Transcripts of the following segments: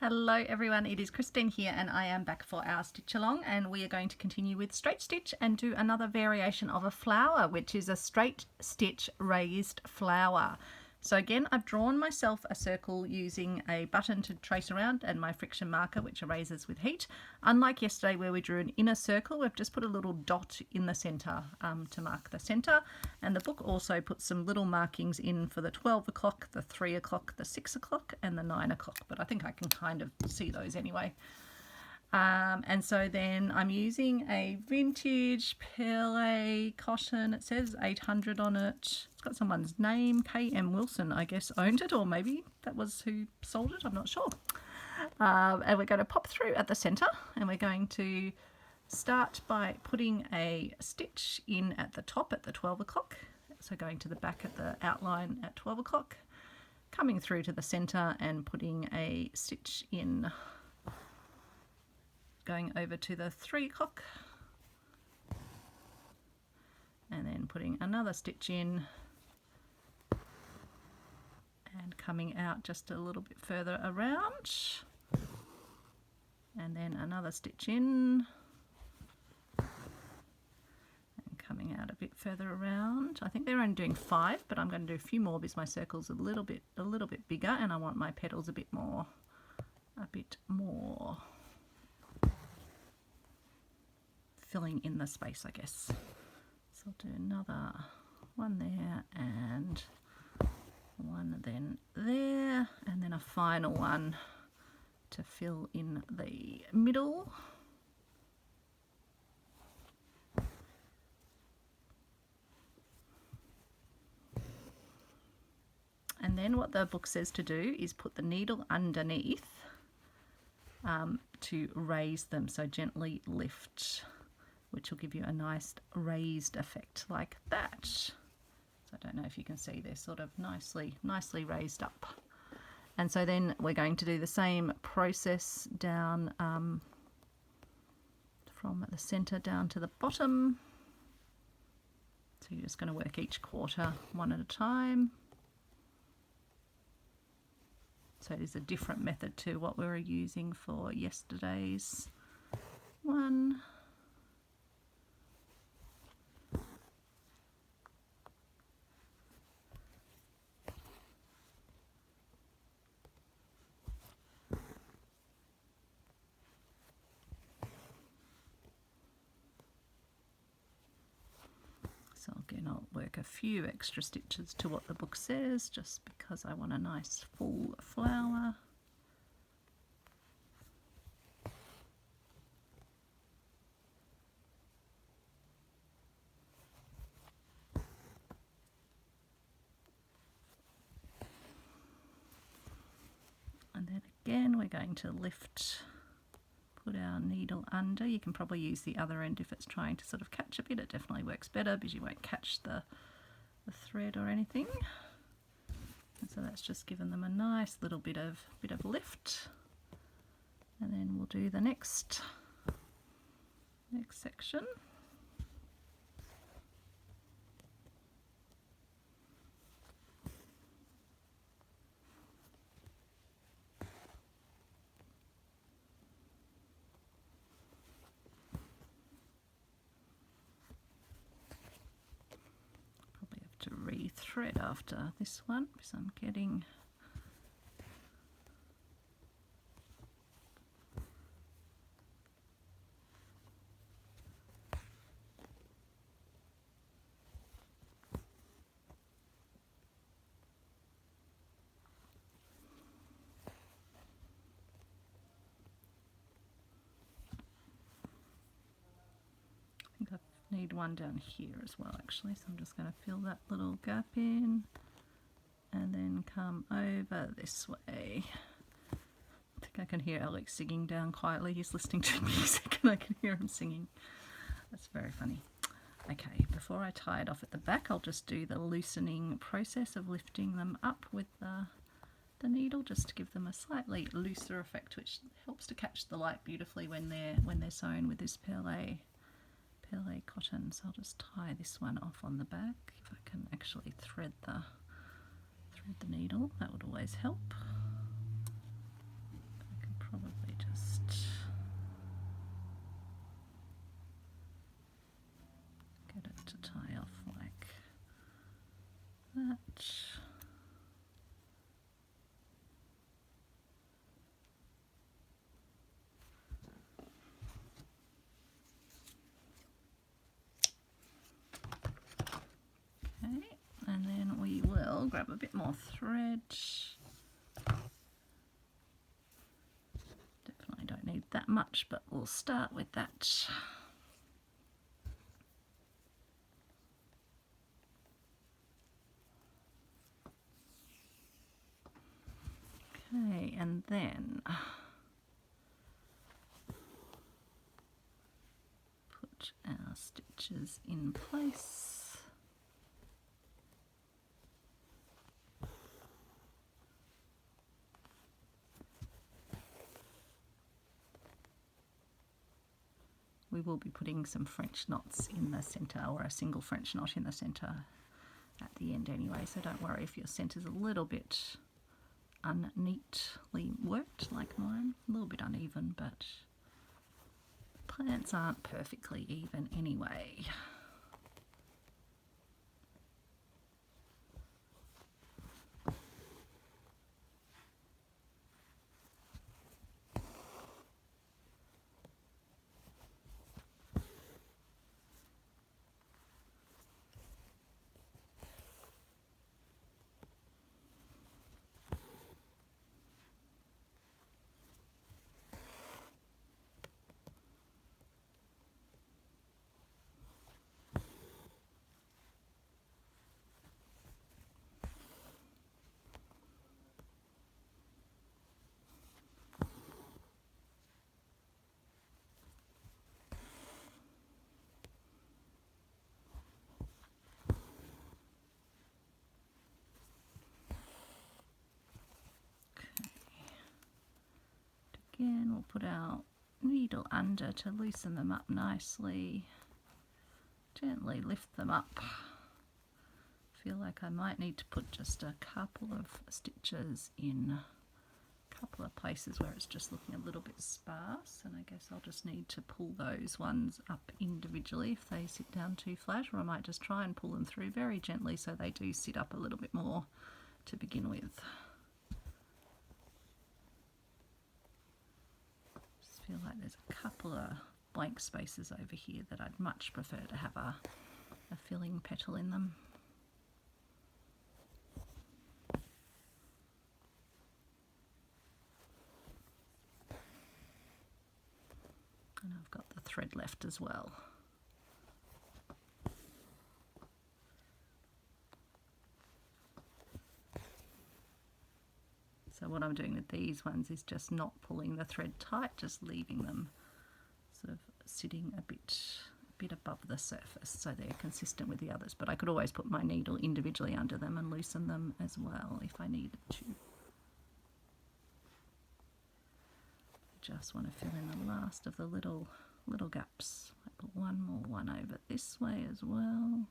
Hello everyone, it is Christine here and I am back for our stitch along, and we are going to continue with straight stitch and do another variation of a flower, which is a straight stitch raised flower. So again, I've drawn myself a circle using a button to trace around and my friction marker, which erases with heat. Unlike yesterday where we drew an inner circle, we've just put a little dot in the centre to mark the centre. And the book also puts some little markings in for the 12 o'clock, the 3 o'clock, the 6 o'clock and the 9 o'clock, but I think I can kind of see those anyway. And so then I'm using a vintage Pele cotton. It says 800 on it. It's got someone's name. K.M. Wilson, I guess, owned it, or maybe that was who sold it. I'm not sure. And we're going to pop through at the centre, and we're going to start by putting a stitch in at the top at the 12 o'clock. So going to the back at the outline at 12 o'clock, coming through to the centre and putting a stitch in, going over to the 3 o'clock and then putting another stitch in and coming out just a little bit further around, and then another stitch in and coming out a bit further around. I think they're only doing 5, but I'm going to do a few more because my circle's a little bit bigger and I want my petals a bit more filling in the space, I guess. So I'll do another one there and one then there, and then a final one to fill in the middle. And then what the book says to do is put the needle underneath to raise them, so gently lift, which will give you a nice raised effect like that. So I don't know if you can see they're sort of nicely raised up. And so then we're going to do the same process down from the centre down to the bottom. So you're just going to work each quarter one at a time. So it is a different method to what we were using for yesterday's one. So again, I'll work a few extra stitches to what the book says, just because I want a nice full flower. And then again, we're going to put our needle under. You can probably use the other end if it's trying to sort of catch a bit. It definitely works better because you won't catch the thread or anything. And so that's just given them a nice little bit of lift. And then we'll do the next section. To re-thread after this one because I'm getting need one down here as well actually, so I'm just going to fill that little gap in and then come over this way. I think I can hear Alex singing down quietly. He's listening to music and I can hear him singing. That's very funny. Okay, before I tie it off at the back, I'll just do the loosening process of lifting them up with the needle, just to give them a slightly looser effect, which helps to catch the light beautifully when they're sewn with this Pele cotton. So I'll just tie this one off on the back. If I can actually thread the needle, that would always help. I can probably just get it to tie off like that. Okay, and then we will grab a bit more thread. Definitely don't need that much, but we'll start with that. Okay, and then put our stitches in place. We will be putting some French knots in the centre, or a single French knot in the centre at the end anyway, so don't worry if your centre's a little bit unneatly worked like mine, a little bit uneven, but plants aren't perfectly even anyway. Again, we'll put our needle under to loosen them up nicely. Gently lift them up. Feel like I might need to put just a couple of stitches in a couple of places where it's just looking a little bit sparse, and I guess I'll just need to pull those ones up individually if they sit down too flat, or I might just try and pull them through very gently so they do sit up a little bit more to begin with. Feel like there's a couple of blank spaces over here that I'd much prefer to have a filling petal in them. And I've got the thread left as well. So what I'm doing with these ones is just not pulling the thread tight, just leaving them sort of sitting a bit above the surface so they're consistent with the others. But I could always put my needle individually under them and loosen them as well if I needed to. Just want to fill in the last of the little gaps. I put one more one over this way as well.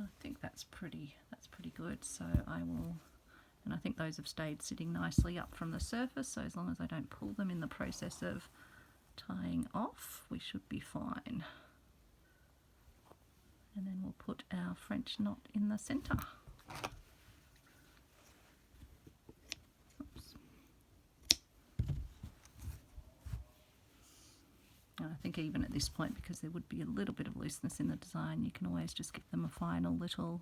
I think that's pretty good, so I will, and I think those have stayed sitting nicely up from the surface, so as long as I don't pull them in the process of tying off, we should be fine. And then we'll put our French knot in the centre. And I think even at this point, because there would be a little bit of looseness in the design, you can always just give them a final little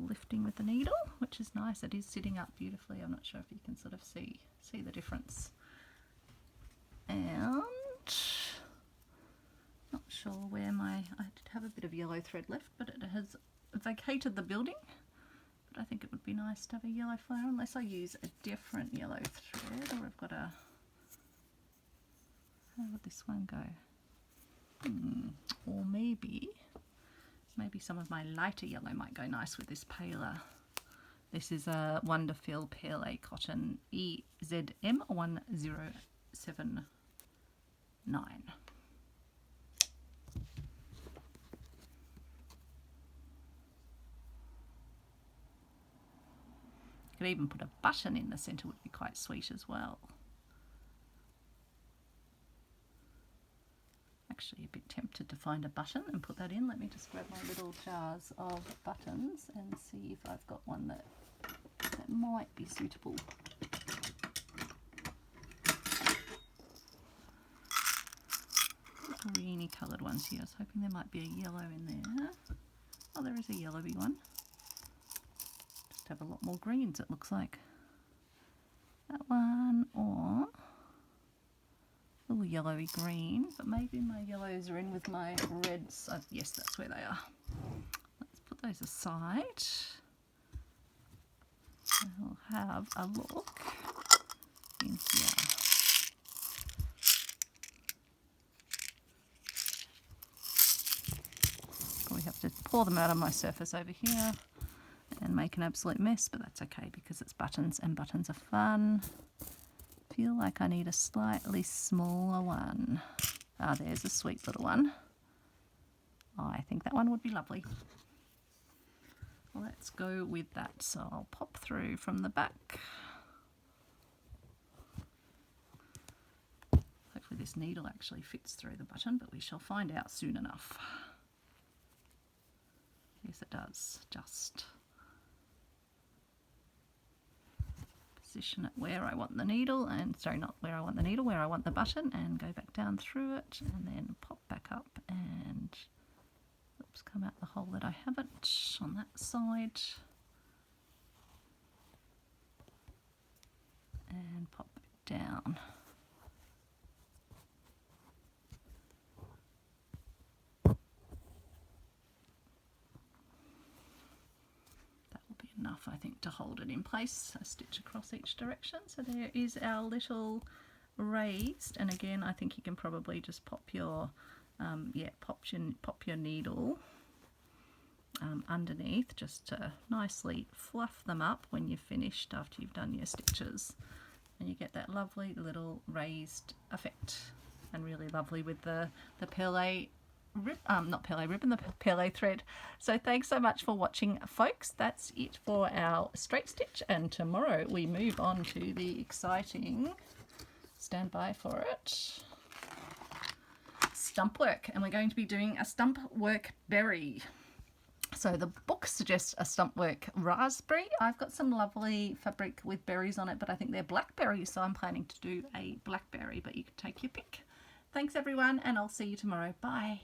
lifting with the needle, which is nice. It is sitting up beautifully. I'm not sure if you can sort of see the difference. And not sure where I did have a bit of yellow thread left, but it has vacated the building. But I think it would be nice to have a yellow flower, unless I use a different yellow thread, or I've got a, how would this one go? Or maybe some of my lighter yellow might go nice with this paler. This is a Wonderfil Pale A Cotton EZM 107 9. Could even put a button in the centre, would be quite sweet as well. Actually a bit tempted to find a button and put that in. Let me just grab my little jars of buttons and see if I've got one that might be suitable. Greeny coloured ones here. I was hoping there might be a yellow in there. Oh, there is a yellowy one. Just have a lot more greens, it looks like. That one, or a little yellowy green, but maybe my yellows are in with my reds. Yes, that's where they are. Let's put those aside. We'll have a look in here. Probably have to pour them out on my surface over here and make an absolute mess, but that's okay because it's buttons and buttons are fun. Feel like I need a slightly smaller one. Ah, there's a sweet little one. I think that one would be lovely. Well, let's go with that. So I'll pop through from the back. Hopefully this needle actually fits through the button, but we shall find out soon enough. Yes, it does. Just position it where I want the needle, and sorry, not where I want the needle, where I want the button, and go back down through it, and then pop back up and oops, come out the hole that I haven't on that side, and pop back down. Enough, I think, to hold it in place. A stitch across each direction. So there is our little raised, and again I think you can probably just pop your pop your needle underneath just to nicely fluff them up when you've finished after you've done your stitches, and you get that lovely little raised effect, and really lovely with the perlé not perlé ribbon, the perlé thread. So thanks so much for watching, folks. That's it for our straight stitch, and tomorrow we move on to the exciting, stand by for it, stump work, and we're going to be doing a stump work berry. So the book suggests a stump work raspberry. I've got some lovely fabric with berries on it, but I think they're blackberries, so I'm planning to do a blackberry, but you can take your pick. Thanks everyone, and I'll see you tomorrow. Bye.